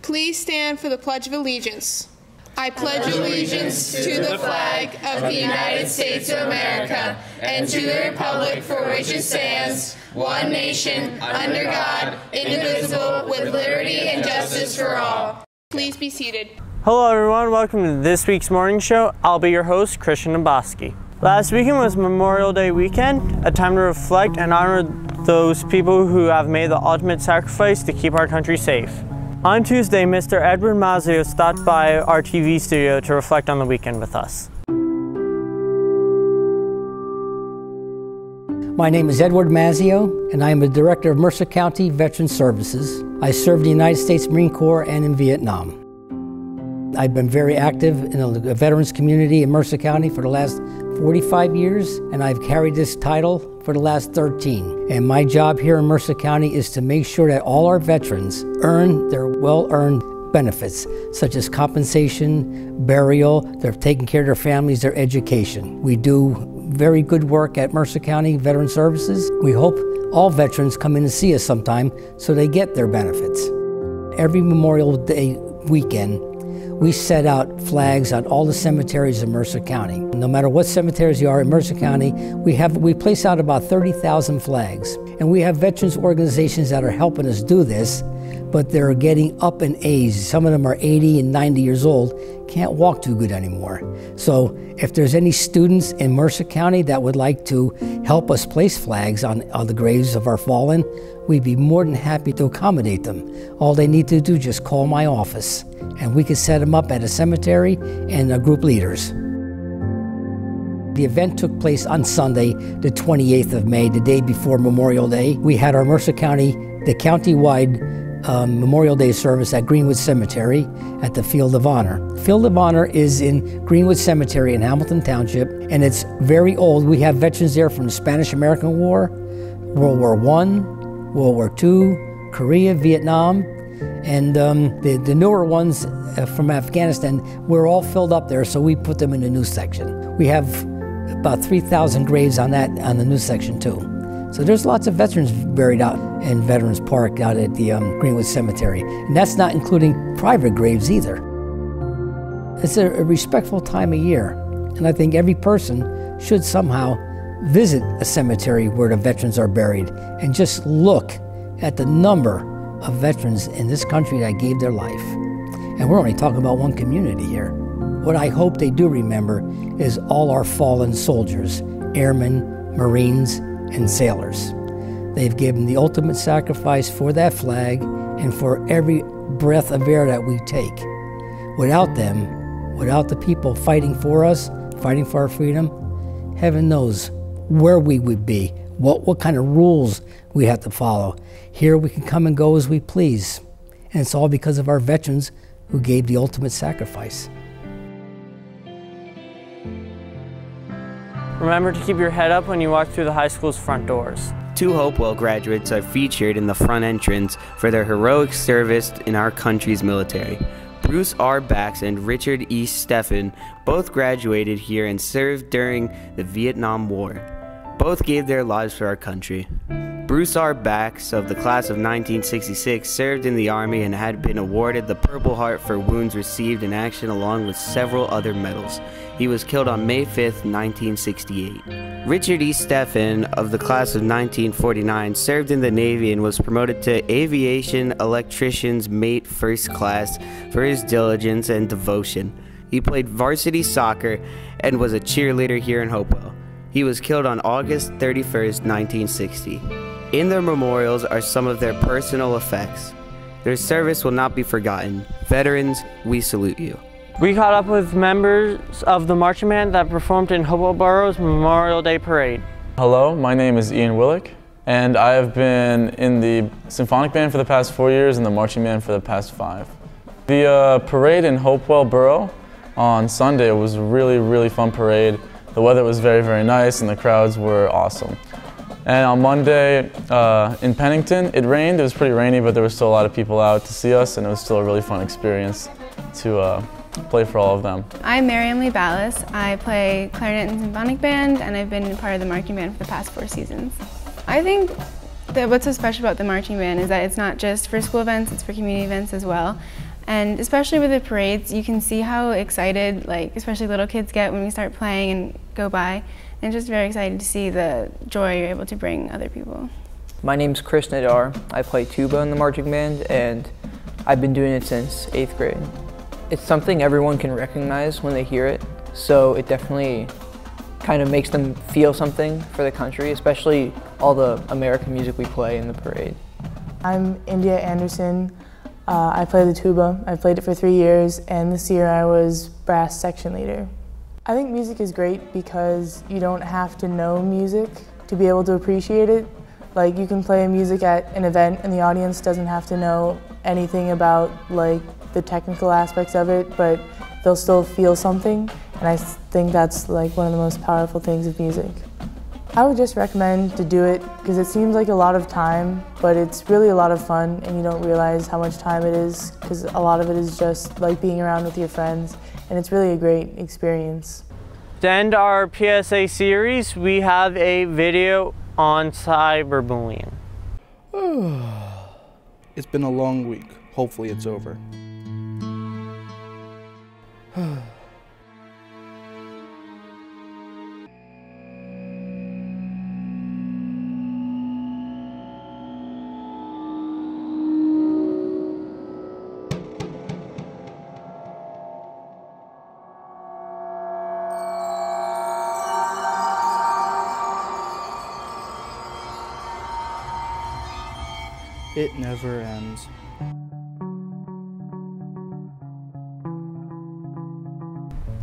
Please stand for the Pledge of Allegiance. I pledge allegiance to the flag of the United States of America and to the republic for which it stands, one nation, under God, indivisible, with liberty and justice for all. Please be seated. Hello everyone, welcome to this week's morning show. I'll be your host, Christian Naboski. Last weekend was Memorial Day weekend, a time to reflect and honor those people who have made the ultimate sacrifice to keep our country safe. On Tuesday, Mr. Edward Mazzio stopped by our TV studio to reflect on the weekend with us. My name is Edward Mazzio, and I am the Director of Mercer County Veteran Services. I served in the United States Marine Corps and in Vietnam. I've been very active in the veterans community in Mercer County for the last 45 years, and I've carried this title for the last 13. And my job here in Mercer County is to make sure that all our veterans earn their well-earned benefits, such as compensation, burial, they're taking care of their families, their education. We do very good work at Mercer County Veteran Services. We hope all veterans come in and see us sometime so they get their benefits. Every Memorial Day weekend, we set out flags on all the cemeteries in Mercer County. No matter what cemeteries you are in Mercer County, we place out about 30,000 flags. And we have veterans organizations that are helping us do this, but they're getting up in age. Some of them are 80 and 90 years old, can't walk too good anymore. So if there's any students in Mercer County that would like to help us place flags on the graves of our fallen, we'd be more than happy to accommodate them. All they need to do is just call my office, and we can set them up at a cemetery and group leaders. The event took place on Sunday, the 28th of May, the day before Memorial Day. We had our Mercer County, the county-wide Memorial Day service at Greenwood Cemetery at the Field of Honor. Field of Honor is in Greenwood Cemetery in Hamilton Township, and it's very old. We have veterans there from the Spanish-American War, World War I, World War II, Korea, Vietnam, and the newer ones from Afghanistan were all filled up there, so we put them in the new section. We have about 3,000 graves on the new section too. So there's lots of veterans buried out in Veterans Park out at the Greenwood Cemetery. And that's not including private graves either. It's a respectful time of year. And I think every person should somehow visit a cemetery where the veterans are buried and just look at the number of veterans in this country that gave their life. And we're only talking about one community here. What I hope they do remember is all our fallen soldiers, airmen, Marines, and sailors. They've given the ultimate sacrifice for that flag and for every breath of air that we take. Without them, without the people fighting for us, fighting for our freedom, heaven knows where we would be, what kind of rules we have to follow. Here we can come and go as we please. And it's all because of our veterans who gave the ultimate sacrifice. Remember to keep your head up when you walk through the high school's front doors. 2 Hopewell graduates are featured in the front entrance for their heroic service in our country's military. Bruce R. Bax and Richard E. Steffen both graduated here and served during the Vietnam War. Both gave their lives for our country. Bruce R. Bax, of the class of 1966, served in the Army and had been awarded the Purple Heart for wounds received in action along with several other medals. He was killed on May 5, 1968. Richard E. Steffen, of the class of 1949, served in the Navy and was promoted to Aviation Electrician's Mate First Class for his diligence and devotion. He played varsity soccer and was a cheerleader here in Hopewell. He was killed on August 31, 1960. In their memorials are some of their personal effects. Their service will not be forgotten. Veterans, we salute you. We caught up with members of the marching band that performed in Hopewell Borough's Memorial Day Parade. Hello, my name is Ian Willick, and I have been in the symphonic band for the past 4 years and the marching band for the past 5. The parade in Hopewell Borough on Sunday was a really fun parade. The weather was very nice and the crowds were awesome. And on Monday in Pennington, it rained. It was pretty rainy, but there were still a lot of people out to see us, and it was still a really fun experience to play for all of them. I'm Miriam Lee Ballas. I play clarinet and symphonic band, and I've been part of the marching band for the past 4 seasons. I think that what's so special about the marching band is that it's not just for school events, it's for community events as well. And especially with the parades, you can see how excited, like, especially little kids get when we start playing and go by. And just very excited to see the joy you're able to bring other people. My name's Chris Nadar. I play tuba in the marching band, and I've been doing it since 8th grade. It's something everyone can recognize when they hear it, so it definitely kind of makes them feel something for the country, especially all the American music we play in the parade. I'm India Anderson. I play the tuba. I've played it for 3 years, and this year I was brass section leader. I think music is great because you don't have to know music to be able to appreciate it. Like, you can play music at an event and the audience doesn't have to know anything about like the technical aspects of it, but they'll still feel something, and I think that's like one of the most powerful things of music. I would just recommend to do it because it seems like a lot of time, but it's really a lot of fun, and you don't realize how much time it is because a lot of it is just like being around with your friends, and it's really a great experience. To end our PSA series, we have a video on cyberbullying. It's been a long week. Hopefully it's over. It never ends.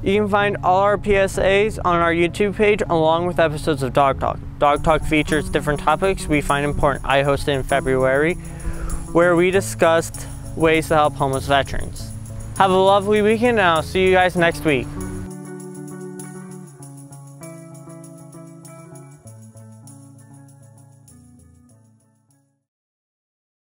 You can find all our PSAs on our YouTube page along with episodes of Dog Talk. Dog Talk features different topics we find important. I hosted in February where we discussed ways to help homeless veterans. Have a lovely weekend, and I'll see you guys next week.